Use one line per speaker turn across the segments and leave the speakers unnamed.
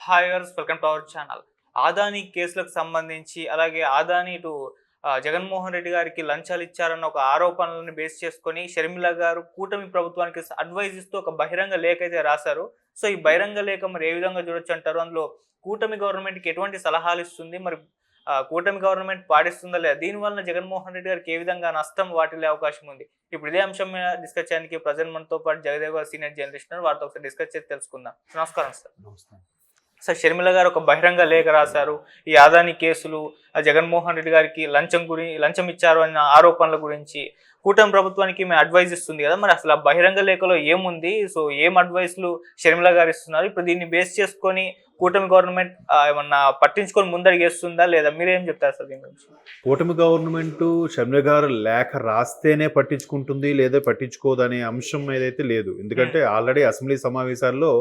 Hi viewers, welcome to our channel. Adani కేసులకు సంబంధించి అలాగే ఆదాని ఇటు జగన్మోహన్ రెడ్డి గారికి లంచాలు ఇచ్చారన్న ఒక ఆరోపణలను బేస్ చేసుకొని షర్మిల గారు కూటమి ప్రభుత్వానికి అడ్వైజ్ ఇస్తూ ఒక బహిరంగ లేఖ అయితే రాశారు. సో ఈ బహిరంగ లేఖ మరి ఏ విధంగా చూడొచ్చు అంటారు? అందులో కూటమి గవర్నమెంట్కి ఎటువంటి సలహాలు ఇస్తుంది, మరి కూటమి గవర్నమెంట్ పాటిస్తుందా లేదా, దీనివల్ల జగన్మోహన్ రెడ్డి గారికి ఏ విధంగా నష్టం వాటిల్లే అవకాశం ఉంది? ఇప్పుడు ఇదే అంశం మీద డిస్కస్ చేయడానికి ప్రజెంట్ మనతో పాటు జగదేవ్ గారు సీనియర్ జర్నలిస్ట్, వారితో ఒకసారి డిస్కస్ చేసి తెలుసుకుందాం. నమస్కారం సార్. సార్, షర్మిల గారు ఒక బహిరంగ లేఖ రాశారు. ఈ ఆదాని కేసులు, జగన్మోహన్ రెడ్డి గారికి లంచం ఇచ్చారు అన్న ఆరోపణల గురించి కూటమి ప్రభుత్వానికి మేము అడ్వైజ్ ఇస్తుంది కదా, మరి అసలు ఆ బహిరంగ లేఖలో ఏముంది? సో ఏం అడ్వైస్లు షర్మిల గారు ఇస్తున్నారు? ఇప్పుడు దీన్ని బేస్ చేసుకొని కూటమి గవర్నమెంట్ ఏమన్నా పట్టించుకొని ముందడిగేస్తుందా లేదా? మీరేం చెప్తారు సార్ దీని గురించి?
కూటమి గవర్నమెంట్ షర్మిల గారు లేఖ రాస్తేనే పట్టించుకుంటుంది లేదా పట్టించుకోదనే అంశం ఏదైతే లేదు. ఎందుకంటే ఆల్రెడీ అసెంబ్లీ సమావేశాల్లో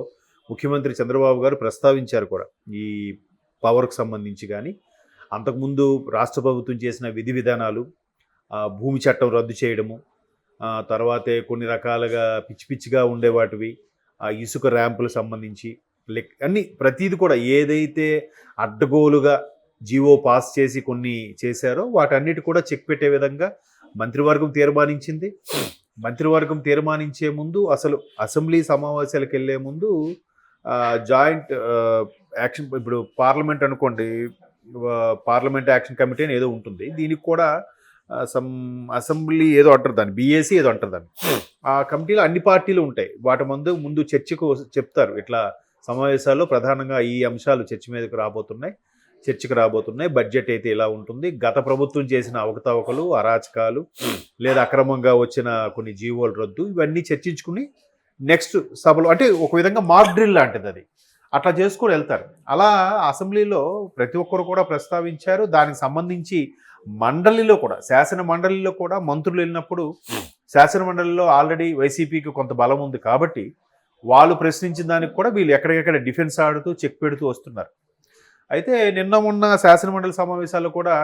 ముఖ్యమంత్రి చంద్రబాబు గారు ప్రస్తావించారు కూడా ఈ పవర్కు సంబంధించి. కానీ అంతకుముందు రాష్ట్ర ప్రభుత్వం చేసిన విధి విధానాలు, భూమి చట్టం రద్దు చేయడము, తర్వాతే కొన్ని రకాలుగా పిచ్చి పిచ్చిగా ఉండేవాటివి, ఇసుక ర్యాంపులకు సంబంధించి అన్నీ ప్రతీది కూడా ఏదైతే అడ్డగోలుగా జీవో పాస్ చేసి కొన్ని చేశారో వాటన్నిటి కూడా చెక్ పెట్టే విధంగా మంత్రివర్గం తీర్మానించింది. మంత్రివర్గం తీర్మానించే ముందు అసలు అసెంబ్లీ సమావేశాలకు వెళ్ళే ముందు జాయింట్ యాక్షన్, ఇప్పుడు పార్లమెంట్ అనుకోండి, పార్లమెంట్ యాక్షన్ కమిటీ అని ఏదో ఉంటుంది, దీనికి కూడా అసెంబ్లీ ఏదో అంటారు దాన్ని, బీఏసీ ఏదో అంటారు దాన్ని. ఆ కమిటీలో అన్ని పార్టీలు ఉంటాయి. వాటి ముందు చర్చకు చెప్తారు, ఇట్లా సమావేశాల్లో ప్రధానంగా ఈ అంశాలు చర్చకు రాబోతున్నాయి, బడ్జెట్ అయితే ఇలా ఉంటుంది, గత ప్రభుత్వం చేసిన అవకతవకలు, అరాచకాలు లేదా అక్రమంగా వచ్చిన కొన్ని జీవోలు రద్దు, ఇవన్నీ చర్చించుకుని నెక్స్ట్ సభలో, అంటే ఒక విధంగా మాక్ డ్రిల్ లాంటిది అది, అట్లా చేసుకొని వెళ్తారు. అలా అసెంబ్లీలో ప్రతి ఒక్కరు కూడా ప్రస్తావించారు. దానికి సంబంధించి మండలిలో కూడా, శాసన మండలిలో కూడా మంత్రులు వెళ్ళినప్పుడు శాసన మండలిలో ఆల్రెడీ వైసీపీకి కొంత బలం ఉంది కాబట్టి వాళ్ళు ప్రశ్నించిన దానికి కూడా వీళ్ళు ఎక్కడికెక్కడ డిఫెన్స్ ఆడుతూ చెక్ పెడుతూ వస్తున్నారు. అయితే నిన్న ఉన్న శాసనమండలి సమావేశాల్లో కూడా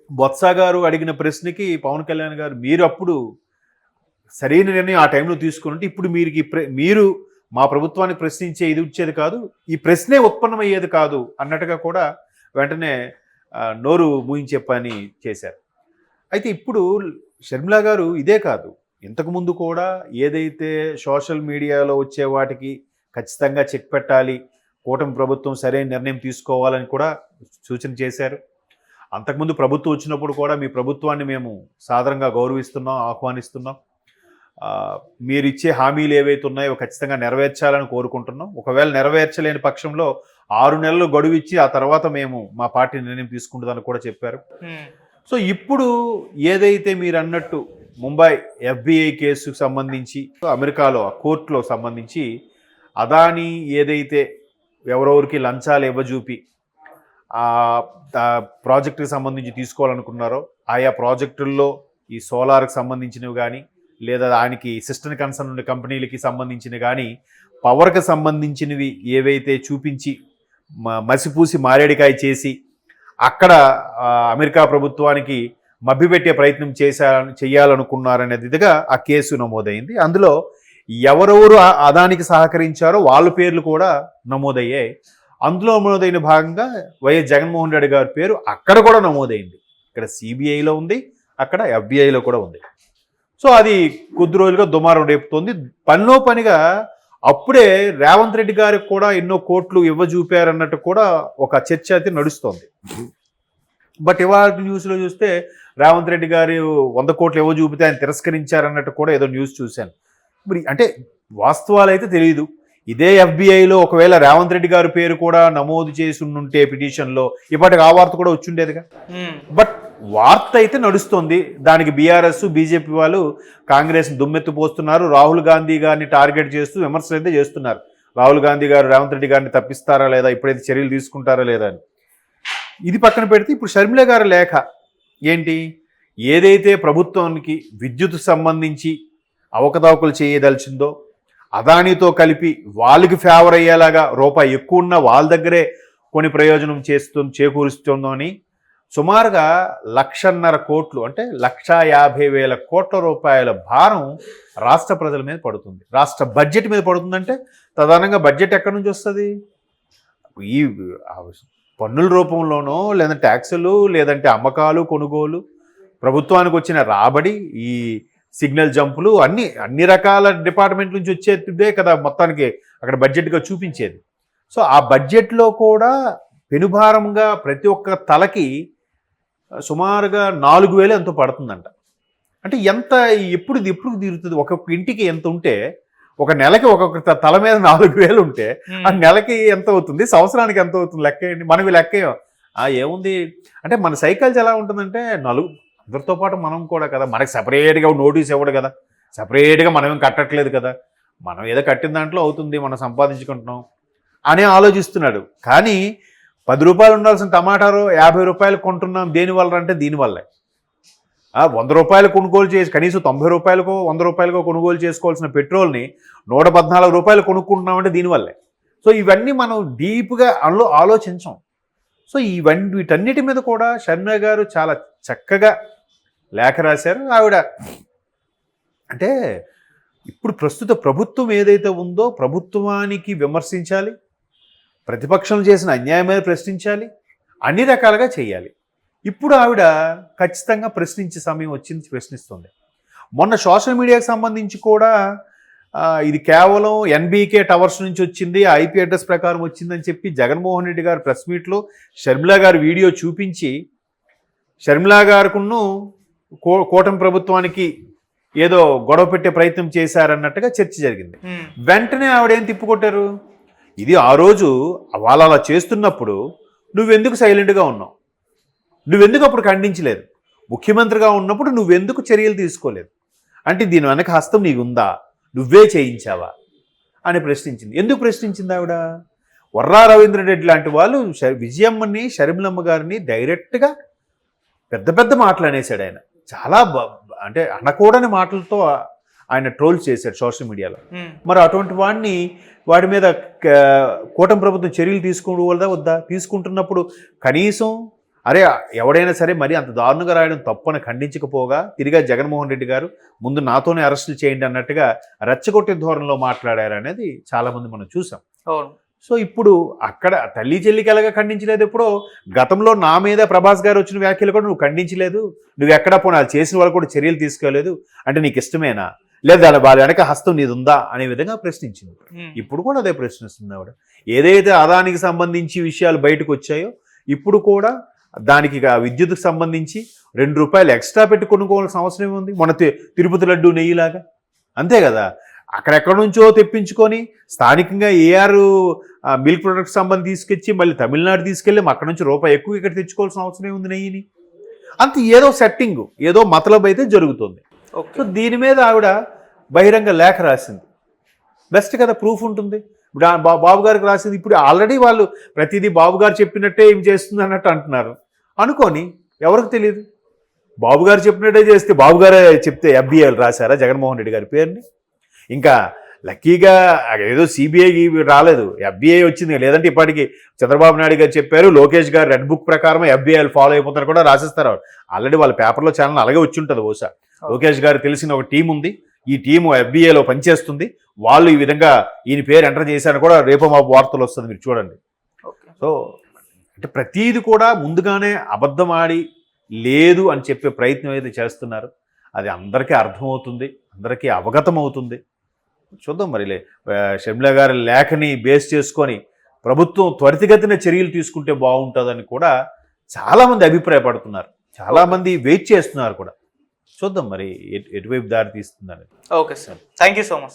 బొత్స గారు అడిగిన ప్రశ్నకి పవన్ కళ్యాణ్ గారు, మీరు అప్పుడు సరైన నిర్ణయం ఆ టైంలో తీసుకుంటే ఇప్పుడు మీరు మా ప్రభుత్వాన్ని ప్రశ్నించే ఇది వచ్చేది కాదు, ఈ ప్రశ్నే ఉత్పన్నమయ్యేది కాదు అన్నట్టుగా కూడా వెంటనే నోరు మూయించే పని చేశారు. అయితే ఇప్పుడు షర్మిల గారు ఇదే కాదు, ఇంతకుముందు కూడా ఏదైతే సోషల్ మీడియాలో వచ్చే వాటికి ఖచ్చితంగా చెక్ పెట్టాలి, కూటమి ప్రభుత్వం సరైన నిర్ణయం తీసుకోవాలని కూడా సూచన చేశారు. అంతకుముందు ప్రభుత్వం వచ్చినప్పుడు కూడా మీ ప్రభుత్వాన్ని మేము సాధారణంగా గౌరవిస్తున్నాం, ఆహ్వానిస్తున్నాం, మీరు ఇచ్చే హామీలు ఏవైతే ఉన్నాయో ఖచ్చితంగా నెరవేర్చాలని కోరుకుంటున్నాం, ఒకవేళ నెరవేర్చలేని పక్షంలో 6 నెలలు గడువు ఇచ్చి ఆ తర్వాత మేము మా పార్టీ నిర్ణయం తీసుకుంటుందని కూడా చెప్పారు. సో ఇప్పుడు ఏదైతే మీరు అన్నట్టు ముంబై FBI కేసుకు సంబంధించి అమెరికాలో ఆ కోర్టులో సంబంధించి అదానీ ఏదైతే ఎవరెవరికి లంచాలు ఇవ్వజూపి ప్రాజెక్టుకి సంబంధించి తీసుకోవాలనుకున్నారో ఆయా ప్రాజెక్టుల్లో ఈ సోలార్కి సంబంధించినవి కానీ లేదా దానికి సిస్టమ్ కన్సర్న్ ఉన్న కంపెనీలకి సంబంధించినవి కానీ పవర్కి సంబంధించినవి ఏవైతే చూపించి మసిపూసి మారేడికాయ చేసి అక్కడ అమెరికా ప్రభుత్వానికి మభ్యపెట్టే ప్రయత్నం చేయాలనుకున్నారనేదిగా ఆ కేసు నమోదైంది. అందులో ఎవరెవరు అదానికి సహకరించారో వాళ్ళ పేర్లు కూడా నమోదయ్యాయి. అందులో నమోదైన భాగంగా వైఎస్ జగన్మోహన్ రెడ్డి గారి పేరు అక్కడ కూడా నమోదైంది. ఇక్కడ CBIలో ఉంది, అక్కడ FBIలో కూడా ఉంది. సో అది కొద్ది రోజులుగా దుమారం రేపుతోంది. పనిలో పనిగా అప్పుడే రేవంత్ రెడ్డి గారికి కూడా ఎన్నో కోట్లు ఇవ్వజూపారన్నట్టు కూడా ఒక చర్చ అయితే నడుస్తోంది. బట్ ఇవాళ న్యూస్లో చూస్తే రేవంత్ రెడ్డి గారు 100 కోట్లు ఇవ్వజూపితే ఆయన తిరస్కరించారన్నట్టు కూడా ఏదో న్యూస్ చూశాను. మరి అంటే వాస్తవాలు అయితే తెలియదు. ఇదే FBIలో ఒకవేళ రేవంత్ రెడ్డి గారి పేరు కూడా నమోదు చేసి ఉంటే పిటిషన్లో ఇప్పటికి ఆ వార్త కూడా వచ్చిండేదిగా. బట్ వార్త అయితే నడుస్తుంది. దానికి BRS BJP వాళ్ళు కాంగ్రెస్ దుమ్మెత్తిపోస్తున్నారు, రాహుల్ గాంధీ గారిని టార్గెట్ చేస్తూ విమర్శలు అయితే చేస్తున్నారు. రాహుల్ గాంధీ గారు రేవంత్ రెడ్డి గారిని తప్పిస్తారా లేదా, ఇప్పుడైతే చర్యలు తీసుకుంటారా లేదా అని. ఇది పక్కన పెడితే ఇప్పుడు షర్మిల గారి లేఖ ఏంటి, ఏదైతే ప్రభుత్వానికి విద్యుత్ సంబంధించి అవకతవకలు చేయదలిచిందో అదానితో కలిపి వాళ్ళకి ఫేవర్ అయ్యేలాగా రూపాయి ఎక్కువ ఉన్న వాళ్ళ దగ్గరే కొన్ని ప్రయోజనం చేకూరుస్తుందో అని సుమారుగా 1,50,000 కోట్లు, అంటే 1,50,000 కోట్ల రూపాయల భారం రాష్ట్ర ప్రజల మీద పడుతుంది, రాష్ట్ర బడ్జెట్ మీద పడుతుందంటే ప్రధానంగా బడ్జెట్ ఎక్కడి నుంచి వస్తుంది? ఈ పన్నుల రూపంలోనో లేదంటే ట్యాక్సులు లేదంటే అమ్మకాలు కొనుగోలు ప్రభుత్వానికి వచ్చిన రాబడి ఈ సిగ్నల్ జంపులు అన్ని రకాల డిపార్ట్మెంట్ నుంచి వచ్చేదే కదా మొత్తానికి అక్కడ బడ్జెట్గా చూపించేది. సో ఆ బడ్జెట్లో కూడా పెనుభారంగా ప్రతి ఒక్క తలకి సుమారుగా 4,000 ఎంతో పడుతుందంట. అంటే ఎప్పుడు తీరుతుంది? ఒక్కొక్క ఇంటికి ఎంత ఉంటే ఒక నెలకి ఒక్కొక్క తల మీద 4,000 ఉంటే ఆ నెలకి ఎంత అవుతుంది, సంవత్సరానికి ఎంత అవుతుంది లెక్క ఏంటి? మనకి లెక్క ఏముంది అంటే మన సైకాలజీ ఎలా ఉంటుందంటే అందరితో పాటు మనం కూడా కదా, మనకి సపరేట్గా నోటీస్ ఇవ్వడు కదా, సపరేట్గా మనం ఏం కట్టట్లేదు కదా, మనం ఏదో కట్టిన దాంట్లో అవుతుంది, మనం సంపాదించుకుంటున్నాం అని ఆలోచిస్తున్నాడు. కానీ 10 రూపాయలు ఉండాల్సిన టమాటాలు 50 రూపాయలు కొంటున్నాం. దేనివల్ల అంటే దీనివల్లే. 100 రూపాయలు కొనుగోలు చేసి కనీసం 90 రూపాయలకో 100 రూపాయలకో కొనుగోలు చేసుకోవాల్సిన పెట్రోల్ని 114 రూపాయలు కొనుక్కుంటున్నామంటే దీనివల్లే. సో ఇవన్నీ మనం డీప్గా ఆలోచించాం. సో వీటన్నిటి మీద కూడా షర్మిల గారు చాలా చక్కగా లేఖ రాశారు. ఆవిడ అంటే ఇప్పుడు ప్రస్తుత ప్రభుత్వం ఏదైతే ఉందో ప్రభుత్వానికి విమర్శించాలి, ప్రతిపక్షం చేసిన అన్యాయం మీద ప్రశ్నించాలి, అన్ని రకాలుగా చేయాలి. ఇప్పుడు ఆవిడ ఖచ్చితంగా ప్రశ్నించే సమయం వచ్చింది, ప్రశ్నిస్తుంది. మొన్న సోషల్ మీడియాకి సంబంధించి కూడా ఇది కేవలం ఎన్బీకే టవర్స్ నుంచి వచ్చింది, ఐపీ అడ్రస్ ప్రకారం వచ్చిందని చెప్పి జగన్మోహన్ రెడ్డి గారు ప్రెస్ మీట్లో షర్మిల గారు వీడియో చూపించి షర్మిల గారుకును కూటమి ప్రభుత్వానికి ఏదో గొడవ పెట్టే ప్రయత్నం చేశారన్నట్టుగా చర్చ జరిగింది. వెంటనే ఆవిడేం తిప్పుకొట్టారు, ఇది ఆ రోజు వాళ్ళు అలా చేస్తున్నప్పుడు నువ్వెందుకు సైలెంట్గా ఉన్నావు, నువ్వెందుకు అప్పుడు ఖండించలేదు, ముఖ్యమంత్రిగా ఉన్నప్పుడు నువ్వెందుకు చర్యలు తీసుకోలేదు, అంటే దీని వెనక హస్తం నీకుందా, నువ్వే చేయించావా అని ప్రశ్నించింది. ఎందుకు ప్రశ్నించింది ఆవిడ? వర్రా రవీంద్రరెడ్డి లాంటి వాళ్ళు విజయమ్మని షర్మిలమ్మ గారిని డైరెక్ట్గా పెద్ద పెద్ద మాటలు అనేసాడు ఆయన. చాలా అంటే అనకూడని మాటలతో ఆయన ట్రోల్ చేశాడు సోషల్ మీడియాలో. మరి అటువంటి వాడి మీద కూటమి ప్రభుత్వం చర్యలు తీసుకోవడం వద్దా? తీసుకుంటున్నప్పుడు కనీసం అరే ఎవడైనా సరే మరి అంత దారుణంగా రాయడం తప్పని ఖండించకపోగా తిరిగా జగన్మోహన్ రెడ్డి గారు ముందు నాతోనే అరెస్టులు చేయండి అన్నట్టుగా రెచ్చగొట్టే ధోరణిలో మాట్లాడారు అనేది చాలామంది మనం చూసాం. సో ఇప్పుడు అక్కడ తల్లి చెల్లికి ఎలాగా ఖండించలేదు, ఎప్పుడో గతంలో నా మీద ప్రభాస్ గారు వచ్చిన వ్యాఖ్యలు కూడా నువ్వు ఖండించలేదు, నువ్వు ఎక్కడా పోనీ అది చేసిన వాళ్ళు కూడా చర్యలు తీసుకోలేదు, అంటే నీకు ఇష్టమేనా, లేదా వాళ్ళ వెనక హస్తం నీది ఉందా అనే విధంగా ప్రశ్నించింది. ఇప్పుడు కూడా అదే ప్రశ్నిస్తుంది ఆవిడ. ఏదైతే అదానికి సంబంధించి విషయాలు బయటకు వచ్చాయో ఇప్పుడు కూడా దానికి విద్యుత్కు సంబంధించి 2 రూపాయలు ఎక్స్ట్రా పెట్టి కొనుక్కోవాల్సిన అవసరం ఉంది. మన తిరుపతి లడ్డు నెయ్యిలాగా అంతే కదా, అక్కడెక్కడి నుంచో తెప్పించుకొని స్థానికంగా ఏఆర్ మిల్క్ ప్రొడక్ట్స్ సంబంధించి తీసుకొచ్చి మళ్ళీ తమిళనాడు తీసుకెళ్ళి అక్కడ నుంచి రూపాయి ఎక్కువ ఇక్కడ తెచ్చుకోవాల్సిన అవసరం ఉంది నెయ్యిని. అంత ఏదో సెట్టింగ్ ఏదో మతలబ్ అయితే జరుగుతుంది. సో దీని మీద ఆవిడ బహిరంగ లేఖ రాసింది. బెస్ట్ కదా, ప్రూఫ్ ఉంటుంది. ఇప్పుడు బాబు గారికి రాసింది. ఇప్పుడు ఆల్రెడీ వాళ్ళు ప్రతిదీ బాబు గారు చెప్పినట్టే ఏం చేస్తుంది అన్నట్టు అంటున్నారు అనుకోని, ఎవరికి తెలియదు. బాబు గారు చెప్పినట్టే చేస్తే బాబు గారే చెప్తే ఎఫ్బిఐలు రాశారా జగన్మోహన్ రెడ్డి గారి పేరుని? ఇంకా లక్కీగా ఏదో సిబిఐ రాలేదు, ఎఫ్బిఐ వచ్చింది. లేదంటే ఇప్పటికీ చంద్రబాబు నాయుడు గారు చెప్పారు, లోకేష్ గారు రెడ్ బుక్ ప్రకారం ఎఫ్బిఐలు ఫాలో అయిపోతారు కూడా రాసిస్తారు. ఆల్రెడీ వాళ్ళ పేపర్లో ఛానల్ అలాగే వచ్చి ఉంటుంది. బహుశా లోకేష్ గారు తెలిసిన ఒక టీం ఉంది, ఈ టీము ఎఫ్బిఐలో పనిచేస్తుంది, వాళ్ళు ఈ విధంగా ఈయన పేరు ఎంటర్ చేశారని కూడా రేపు మా వార్తలు వస్తుంది, మీరు చూడండి. సో అంటే ప్రతీది కూడా ముందుగానే అబద్ధం ఆడి లేదు అని చెప్పే ప్రయత్నం అయితే చేస్తున్నారు. అది అందరికీ అర్థమవుతుంది, అందరికీ అవగతం అవుతుంది. చూద్దాం మరి షర్మిల గారి లేఖని బేస్ చేసుకొని ప్రభుత్వం త్వరితగతిన చర్యలు తీసుకుంటే బాగుంటుందని కూడా చాలామంది అభిప్రాయపడుతున్నారు, చాలామంది వెయిట్ చేస్తున్నారు కూడా. చూద్దాం మరి ఎటువైపు దారి తీస్తుందని.
Okay sir, thank you so much.